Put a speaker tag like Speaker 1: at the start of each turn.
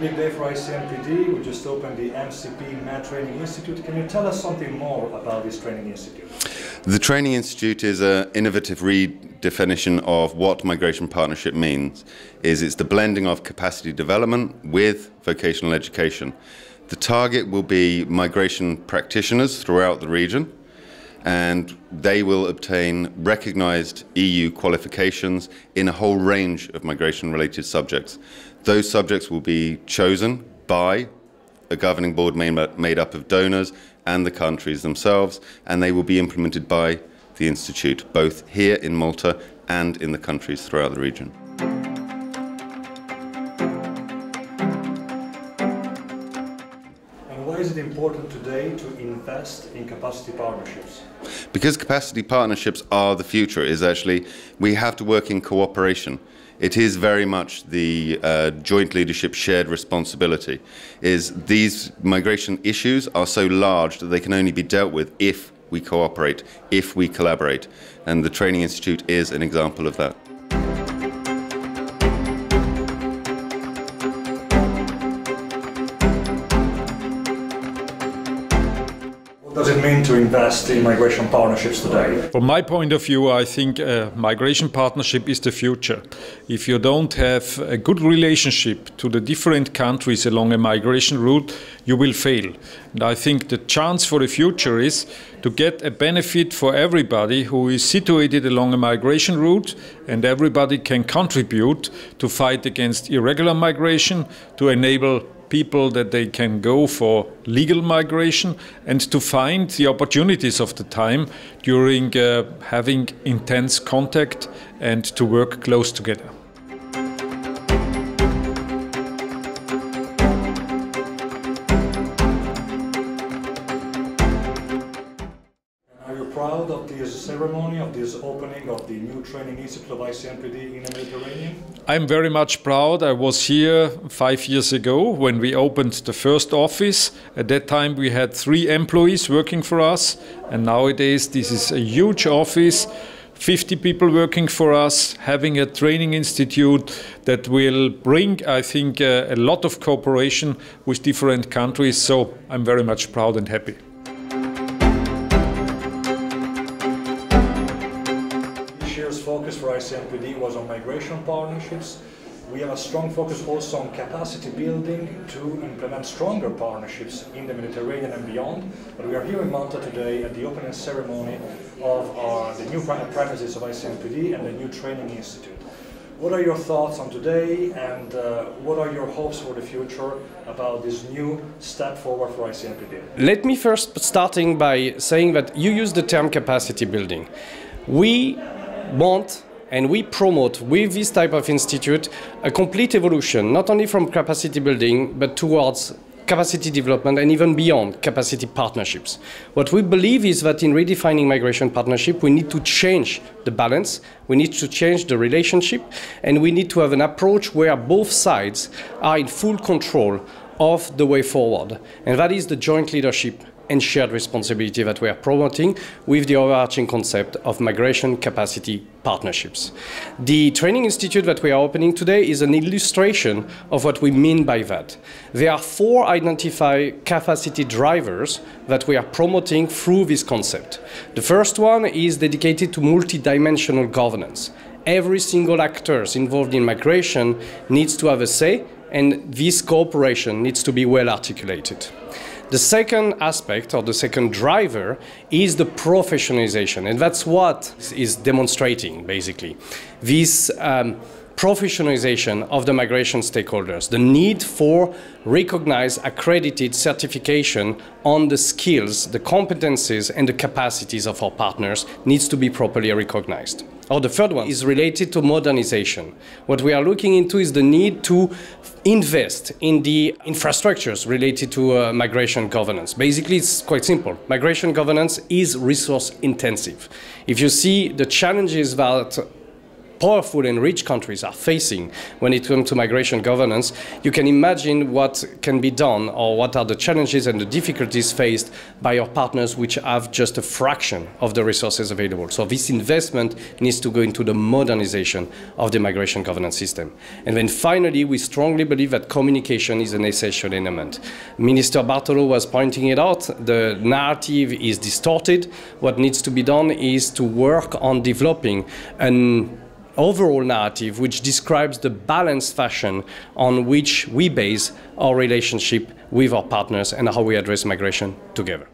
Speaker 1: big day for ICMPD. We just opened the MCP Med Training Institute. Can you tell us something more about this training institute?
Speaker 2: The Training Institute is an innovative redefinition of what migration partnership means. It's the blending of capacity development with vocational education. The target will be migration practitioners throughout the region, and they will obtain recognized EU qualifications in a whole range of migration-related subjects. Those subjects will be chosen by a governing board made up of donors and the countries themselves, and they will be implemented by the Institute, both here in Malta and in the countries throughout the region.
Speaker 1: And why is it important today to invest in capacity partnerships?
Speaker 2: Because capacity partnerships are the future. We have to work in cooperation. It is very much the joint leadership shared responsibility. These migration issues are so large that they can only be dealt with if we cooperate, if we collaborate. And the Training Institute is an example of that.
Speaker 1: What does it mean to invest in migration partnerships today?
Speaker 3: From my point of view, I think migration partnership is the future. If you don't have a good relationship to the different countries along a migration route, you will fail. And I think the chance for the future is to get a benefit for everybody who is situated along a migration route, and everybody can contribute to fight against irregular migration, to enable people that they can go for legal migration, and to find the opportunities of the time during having intense contact and to work close together.
Speaker 1: Are you proud of this ceremony, of this opening of the new Training Institute of ICMPD in the Mediterranean?
Speaker 3: I'm very much proud. I was here 5 years ago when we opened the first office. At that time we had 3 employees working for us, and nowadays this is a huge office, 50 people working for us, having a training institute that will bring, I think, a lot of cooperation with different countries. So I'm very much proud and happy.
Speaker 1: This year's focus for ICMPD was on migration partnerships. We have a strong focus also on capacity building to implement stronger partnerships in the Mediterranean and beyond. But we are here in Malta today at the opening ceremony of the new premises of ICMPD and the new Training Institute. What are your thoughts on today, and what are your hopes for the future about this new step forward for ICMPD?
Speaker 4: Let me first starting by saying that you use the term capacity building. We want and we promote with this type of institute a complete evolution, not only from capacity building, but towards capacity development and even beyond capacity partnerships. What we believe is that in redefining migration partnership, we need to change the balance, we need to change the relationship, and we need to have an approach where both sides are in full control of the way forward. And that is the joint leadership and shared responsibility that we are promoting with the overarching concept of migration capacity partnerships. The Training Institute that we are opening today is an illustration of what we mean by that. There are 4 identified capacity drivers that we are promoting through this concept. The first one is dedicated to multidimensional governance. Every single actor involved in migration needs to have a say, and this cooperation needs to be well articulated. The second aspect, or the second driver, is the professionalization, and that's what is demonstrating, basically, this professionalization of the migration stakeholders, the need for recognized, accredited certification on the skills, the competencies, and the capacities of our partners needs to be properly recognized. Or the third one is related to modernization. What we are looking into is the need to invest in the infrastructures related to migration governance. Basically, it's quite simple. Migration governance is resource intensive. If you see the challenges that powerful and rich countries are facing when it comes to migration governance, you can imagine what can be done or what are the challenges and the difficulties faced by our partners which have just a fraction of the resources available. So this investment needs to go into the modernization of the migration governance system. And then finally, we strongly believe that communication is an essential element. Minister Bartolo was pointing it out, the narrative is distorted. What needs to be done is to work on developing an overall narrative which describes the balanced fashion on which we base our relationship with our partners and how we address migration together.